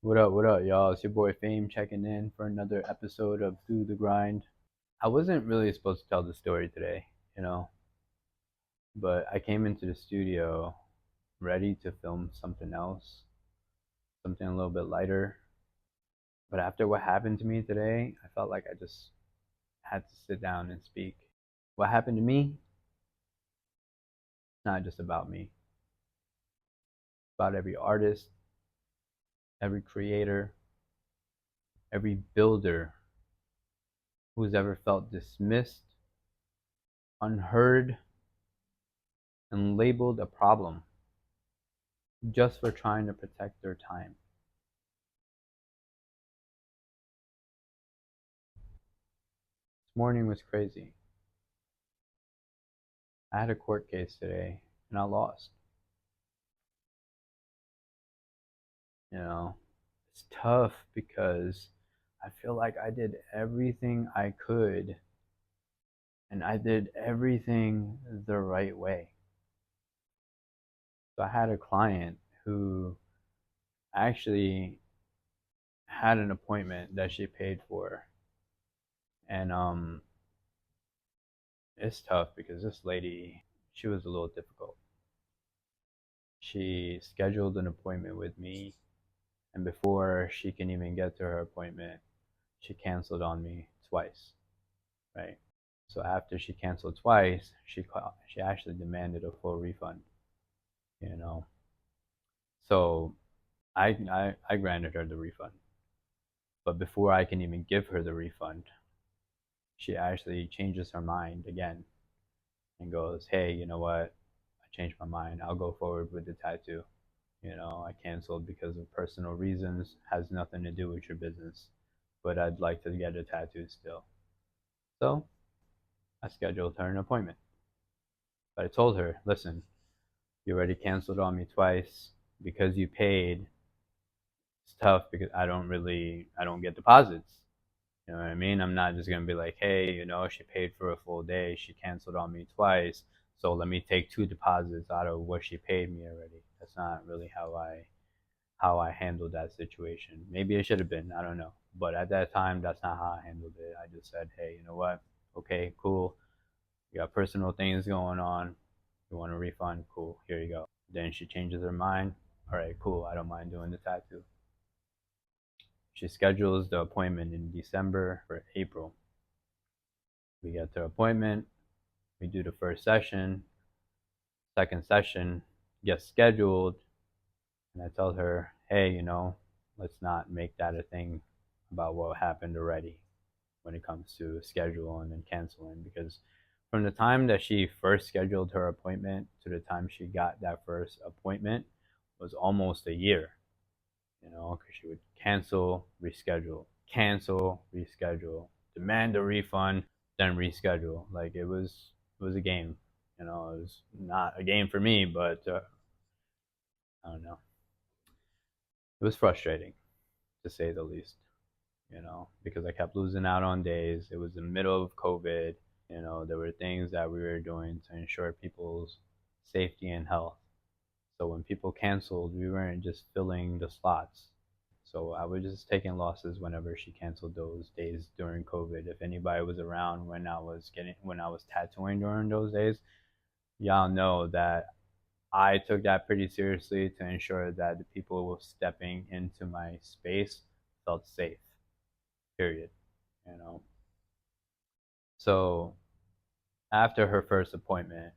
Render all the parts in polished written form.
What up, y'all? It's your boy Fame checking in for another episode of Through the Grind. I wasn't really supposed to tell the story today, you know, but I came into the studio ready to film something else, something a little bit lighter. But after what happened to me today, I felt like I just had to sit down and speak. What happened to me? It's not just about me, it's about every artist, every creator, every builder who's ever felt dismissed, unheard, and labeled a problem just for trying to protect their time. This morning was crazy. I had a court case today and I lost. You know, it's tough because I feel like I did everything I could and I did everything the right way. So I had a client who actually had an appointment that she paid for. And it's tough because this lady, she was a little difficult. She scheduled an appointment with me, and before she can even get to her appointment, she canceled on me twice, right? So after she canceled twice, she actually demanded a full refund, you know. So I granted her the refund, but before I can even give her the refund, she actually changes her mind again and goes, "Hey, you know what? I changed my mind. I'll go forward with the tattoo. You know, I canceled because of personal reasons. Has nothing to do with your business, but I'd like to get a tattoo still." So I scheduled her an appointment. But I told her, listen, you already canceled on me twice because you paid. It's tough because I don't get deposits. You know what I mean? I'm not just gonna be like, hey, you know, she paid for a full day, she canceled on me twice, so let me take two deposits out of what she paid me already. That's not really how I handled that situation. Maybe it should have been, I don't know. But at that time, that's not how I handled it. I just said, hey, you know what? Okay, cool. You got personal things going on. You want a refund? Cool. Here you go. Then she changes her mind. All right, cool. I don't mind doing the tattoo. She schedules the appointment in December for April. We get the appointment. We do the first session. Second session gets scheduled. And I tell her, hey, you know, let's not make that a thing about what happened already when it comes to scheduling and canceling. Because from the time that she first scheduled her appointment to the time she got that first appointment was almost a year, you know, because she would cancel, reschedule, demand a refund, then reschedule. Like it was a game, you know. It was not a game for me, but I don't know. It was frustrating to say the least, you know, because I kept losing out on days. It was the middle of COVID. You know, there were things that we were doing to ensure people's safety and health. So when people canceled, we weren't just filling the slots. So I was just taking losses whenever she canceled those days during COVID. If anybody was around when I was tattooing during those days, y'all know that I took that pretty seriously to ensure that the people who were stepping into my space felt safe. Period. You know. So after her first appointment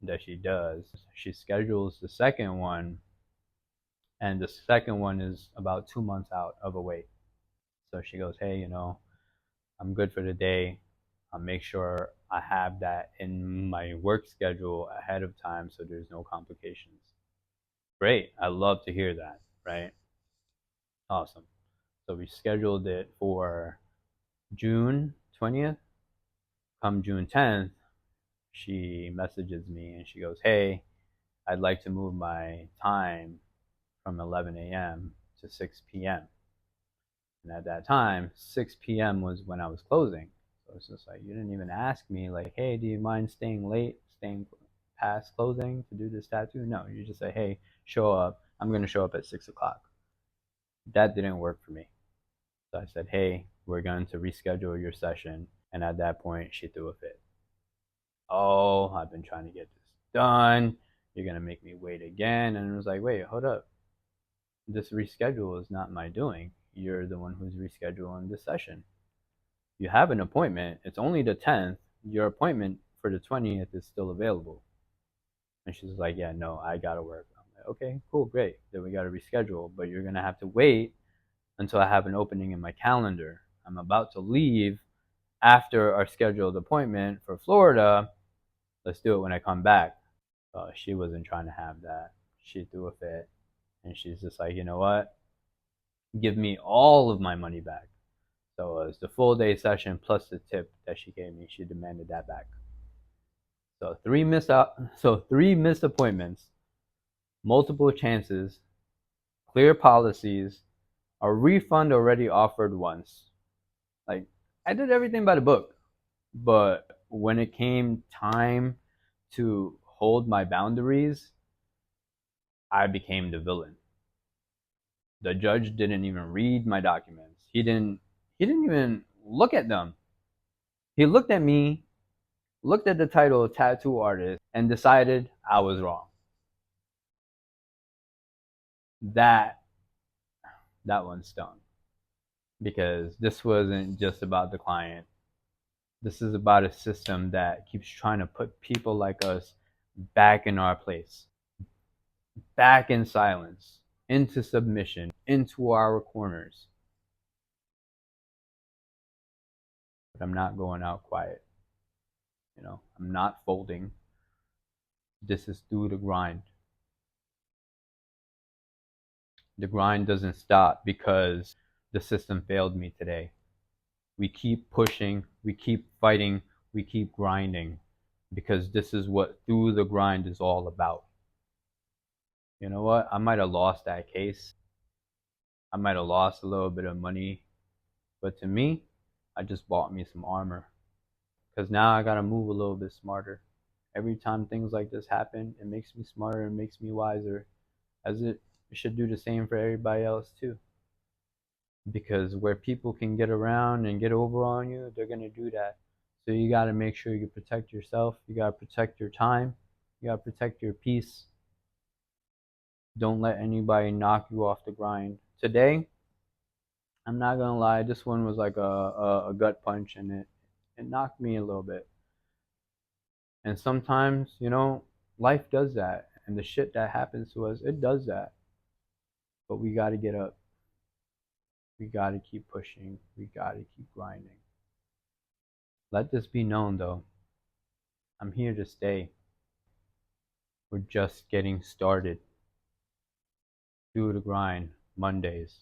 that she does, she schedules the second one, and the second one is about 2 months out of a wait. So she goes, hey, you know, I'm good for the day. I'll make sure I have that in my work schedule ahead of time so there's no complications. Great. I love to hear that, right? Awesome. So we scheduled it for June 20th. Come June 10th, she messages me and she goes, hey, I'd like to move my time from 11 a.m. to 6 p.m. And at that time, 6 p.m. was when I was closing. So it's just like, you didn't even ask me, like, hey, do you mind staying late, staying past closing to do this tattoo? No, you just say, hey, show up. I'm going to show up at 6 o'clock. That didn't work for me. So I said, hey, we're going to reschedule your session. And at that point, she threw a fit. Oh, I've been trying to get this done. You're going to make me wait again. And it was like, wait, hold up. This reschedule is not my doing. You're the one who's rescheduling this session. You have an appointment. It's only the 10th. Your appointment for the 20th is still available. And she's like, yeah, no, I got to work. I'm like, okay, cool, great. Then we got to reschedule. But you're going to have to wait until I have an opening in my calendar. I'm about to leave after our scheduled appointment for Florida. Let's do it when I come back. She wasn't trying to have that. She threw a fit. And she's just like, you know what? Give me all of my money back. So it was the full day session plus the tip that she gave me. She demanded that back. So three missed appointments, multiple chances, clear policies, a refund already offered once. Like, I did everything by the book. But when it came time to hold my boundaries, I became the villain. The judge didn't even read my documents. He didn't even look at them. He looked at me, looked at the title of tattoo artist, and decided I was wrong. That that one stung because this wasn't just about the client. This is about a system that keeps trying to put people like us back in our place, back in silence, into submission, into our corners. But I'm not going out quiet. I'm not folding. This is through the grind. The grind doesn't stop because the system failed me today. We keep pushing, we keep fighting, we keep grinding because this is what through the grind is all about. You know what? I might have lost that case. I might have lost a little bit of money. But to me, I just bought me some armor because now I got to move a little bit smarter. Every time things like this happen, it makes me smarter and makes me wiser, as it should do the same for everybody else too. Because where people can get around and get over on you, they're going to do that. So you got to make sure you protect yourself. You got to protect your time. You got to protect your peace. Don't let anybody knock you off the grind. Today, I'm not going to lie, this one was like a gut punch, and it knocked me a little bit. And sometimes, life does that. And the shit that happens to us, it does that. But we got to get up. We got to keep pushing. We got to keep grinding. Let this be known, though. I'm here to stay. We're just getting started. Do the grind Mondays.